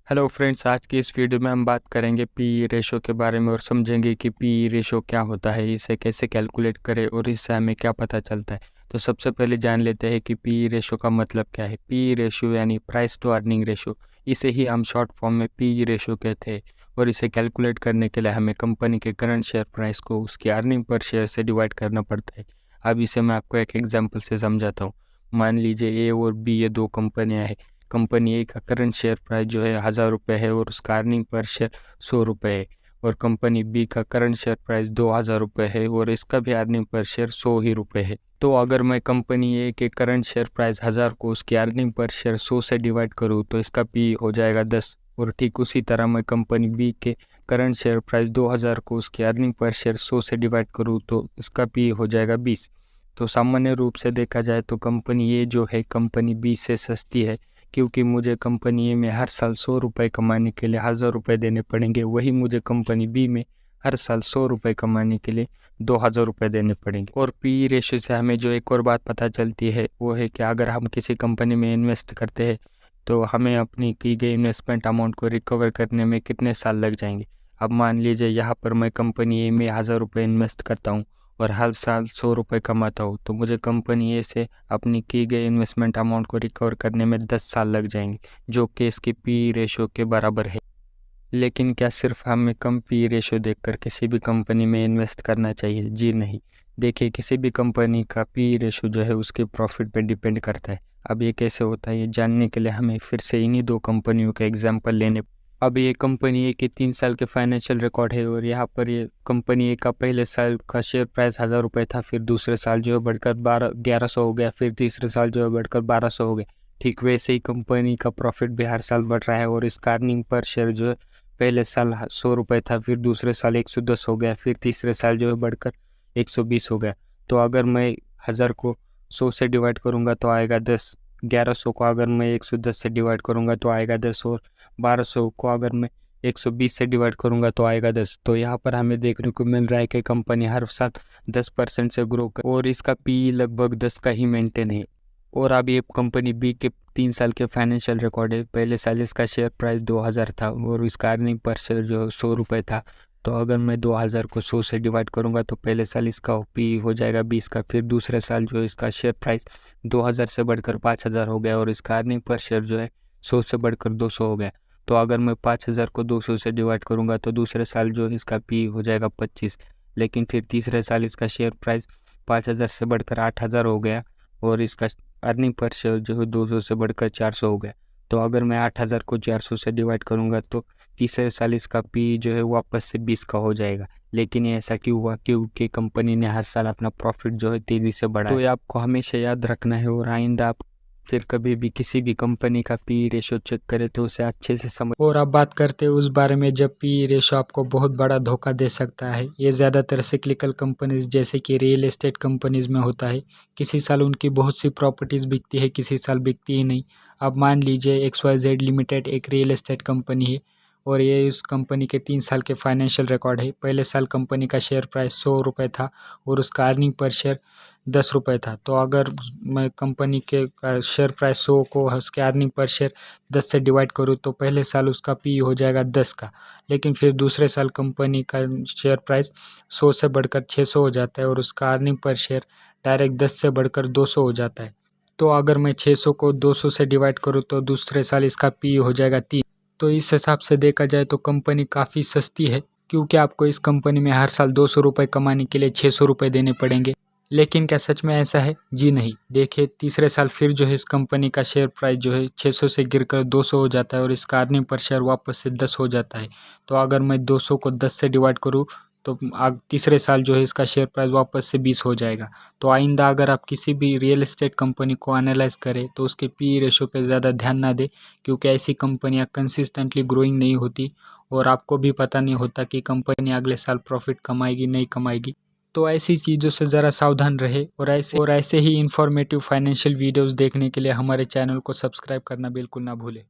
Hello friends, आज की इस वीडियो में हम बात करेंगे पी रेशो के बारे में और समझेंगे कि पी रेशो क्या होता है, इसे कैसे कैलकुलेट करें और इससे हमें क्या पता चलता है। तो सबसे पहले जान लेते हैं कि पी रेशो का मतलब क्या है। पी रेशो यानी प्राइस टू अर्निंग रेशो, इसे ही हम शॉर्ट फॉर्म में पी रेशो कहते हैं। और इसे कैलकुलेट करने के लिए हमें कंपनी के करंट शेयर प्राइस को उसकी अर्निंग पर शेयर से डिवाइड करना पड़ता है। अब इसे मैं आपको एक एग्जाम्पल से समझाता हूँ। मान लीजिए ए और बी ये दो कंपनियाँ हैं। कंपनी ए का करंट शेयर प्राइस जो है 1000 रुपये है और उसका अर्निंग पर शेयर 100 रुपये है। और कंपनी बी का करंट शेयर प्राइस 2000 रुपये है और इसका भी अर्निंग पर शेयर 100 ही रुपये है। तो अगर मैं कंपनी ए के करंट शेयर प्राइस 1000 को उसकी अर्निंग पर शेयर 100 से डिवाइड करूँ तो इसका पी हो जाएगा 10। और ठीक उसी तरह मैं कंपनी बी के करंट शेयर प्राइस 2000 को उसकी अर्निंग पर शेयर 100 से डिवाइड करूँ तो इसका पी हो जाएगा 20। तो सामान्य रूप से देखा जाए तो कंपनी ए जो है कंपनी बी से सस्ती है, क्योंकि मुझे कंपनी ए में हर साल 100 रुपये कमाने के लिए 1000 रुपये देने पड़ेंगे, वही मुझे कंपनी बी में हर साल 100 रुपये कमाने के लिए 2000 रुपये देने पड़ेंगे। और पी रेशो से हमें जो एक और बात पता चलती है वो है कि अगर हम किसी कंपनी में इन्वेस्ट करते हैं तो हमें अपनी की गई इन्वेस्टमेंट अमाउंट को रिकवर करने में कितने साल लग जाएंगे। अब मान लीजिए यहाँ पर मैं कंपनी ए में 1000 रुपये इन्वेस्ट करता हूँ और हर साल 100 रुपये कमाता हूँ, तो मुझे कंपनी ए से अपनी की गई इन्वेस्टमेंट अमाउंट को रिकवर करने में 10 साल लग जाएंगे, जो कि इसकी पी रेशो के बराबर है। लेकिन क्या सिर्फ हमें कम पी रेशो देखकर किसी भी कंपनी में इन्वेस्ट करना चाहिए? जी नहीं। देखिए, किसी भी कंपनी का पी रेशो जो है उसके प्रॉफिट पे डिपेंड करता है। अब ये कैसे होता है, ये जानने के लिए हमें फिर से इन्हीं दो कंपनियों के एग्जाम्पल लेने। अब ये कंपनी ए के 3 साल के फाइनेंशियल रिकॉर्ड है और यहाँ पर ये कंपनी ए का पहले साल का शेयर प्राइस 1000 रुपये था, फिर दूसरे साल जो है बढ़कर 1100 हो गया, फिर तीसरे साल जो है बढ़कर 1200 हो गया। ठीक वैसे ही कंपनी का प्रॉफिट भी हर साल बढ़ रहा है और इसका अर्निंग पर शेयर जो है पहले साल 100 रुपये था, फिर दूसरे साल 110 हो गया, फिर तीसरे साल जो है बढ़कर 120 हो गया। तो अगर मैं 1000 को 100 से डिवाइड करूँगा तो आएगा 10। 1100 को अगर मैं 110 से डिवाइड करूँगा तो आएगा 10 और 1200 को अगर मैं 120 से डिवाइड करूँगा तो आएगा 10। तो यहाँ पर हमें देखने को मिल रहा है कि कंपनी हर साल 10% से ग्रो कर और इसका पी लगभग 10 का ही मेंटेन है। और अब ये कंपनी बी के 3 साल के फाइनेंशियल रिकॉर्ड है। पहले साल इसका शेयर प्राइस 2000 था और इसका अर्निंग पर शेयर जो 100 रुपये था। तो अगर मैं 2000 को 100 से डिवाइड करूंगा तो पहले साल इसका पी हो जाएगा 20 का, फिर दूसरे साल जो इसका शेयर प्राइस 2000 से बढ़कर 5000 हो गया और इसका अर्निंग पर शेयर जो है 100 से बढ़कर 200 हो गया। तो अगर मैं 5000 को 200 से डिवाइड करूंगा तो दूसरे साल जो इसका पी हो जाएगा 25। लेकिन फिर तीसरे साल इसका शेयर प्राइस 5000 से बढ़कर 8000 हो गया और इसका अर्निंग पर शेयर जो है 200 से बढ़कर 400 हो गया। तो अगर मैं 8000 को 400 से डिवाइड करूंगा तो तीसरे साल इसका पी जो है वापस से 20 का हो जाएगा। लेकिन ये ऐसा क्यों हुआ? क्योंकि कंपनी ने हर साल अपना प्रॉफिट जो है तेज़ी से बढ़ाया। तो ये आपको हमेशा याद रखना है और आइंदा आप फिर कभी भी किसी भी कंपनी का पी रेशो चेक करें तो उसे अच्छे से समझ। और अब बात करते हैं उस बारे में जब पी रेशो आपको बहुत बड़ा धोखा दे सकता है। ये ज़्यादातर साइक्लिकल कंपनीज जैसे कि रियल एस्टेट कंपनीज में होता है। किसी साल उनकी बहुत सी प्रॉपर्टीज़ बिकती है, किसी साल बिकती ही नहीं। अब मान लीजिए XYZ लिमिटेड एक रियल एस्टेट कंपनी है और ये इस कंपनी के 3 साल के फाइनेंशियल रिकॉर्ड है। पहले साल कंपनी का शेयर प्राइस 100 रुपये था और उसका अर्निंग पर शेयर 10 रुपये था। तो अगर मैं कंपनी के शेयर प्राइस 100 को उसके अर्निंग पर शेयर 10 से डिवाइड करूँ तो पहले साल उसका पी हो जाएगा 10 का। लेकिन फिर दूसरे साल कंपनी का शेयर प्राइस 100 से बढ़कर 600 हो जाता है और उसका अर्निंग पर शेयर डायरेक्ट 10 से बढ़कर 200 हो जाता है। तो अगर मैं 600 को 200 से डिवाइड करूँ तो दूसरे साल इसका पी हो जाएगा 3। तो इस हिसाब से देखा जाए तो कंपनी काफ़ी सस्ती है, क्योंकि आपको इस कंपनी में हर साल 200 रुपये कमाने के लिए 600 रुपये देने पड़ेंगे। लेकिन क्या सच में ऐसा है? जी नहीं। देखिए, तीसरे साल फिर जो है इस कंपनी का शेयर प्राइस जो है 600 से गिरकर 200 हो जाता है और इसका अर्निंग पर शेयर वापस से 10 हो जाता है। तो अगर मैं 200 को 10 से डिवाइड करूँ तो तीसरे साल जो है इसका शेयर प्राइस वापस से 20 हो जाएगा। तो आइंदा अगर आप किसी भी रियल एस्टेट कंपनी को एनालाइज करें तो उसके पी रेशो पे ज़्यादा ध्यान ना दें, क्योंकि ऐसी कंपनियां कंसिस्टेंटली ग्रोइंग नहीं होती और आपको भी पता नहीं होता कि कंपनी अगले साल प्रॉफिट कमाएगी नहीं कमाएगी। तो ऐसी चीज़ों से ज़रा सावधान रहे और ऐसे ही इंफॉर्मेटिव फाइनेंशियल वीडियोस देखने के लिए हमारे चैनल को सब्सक्राइब करना बिल्कुल ना भूलें।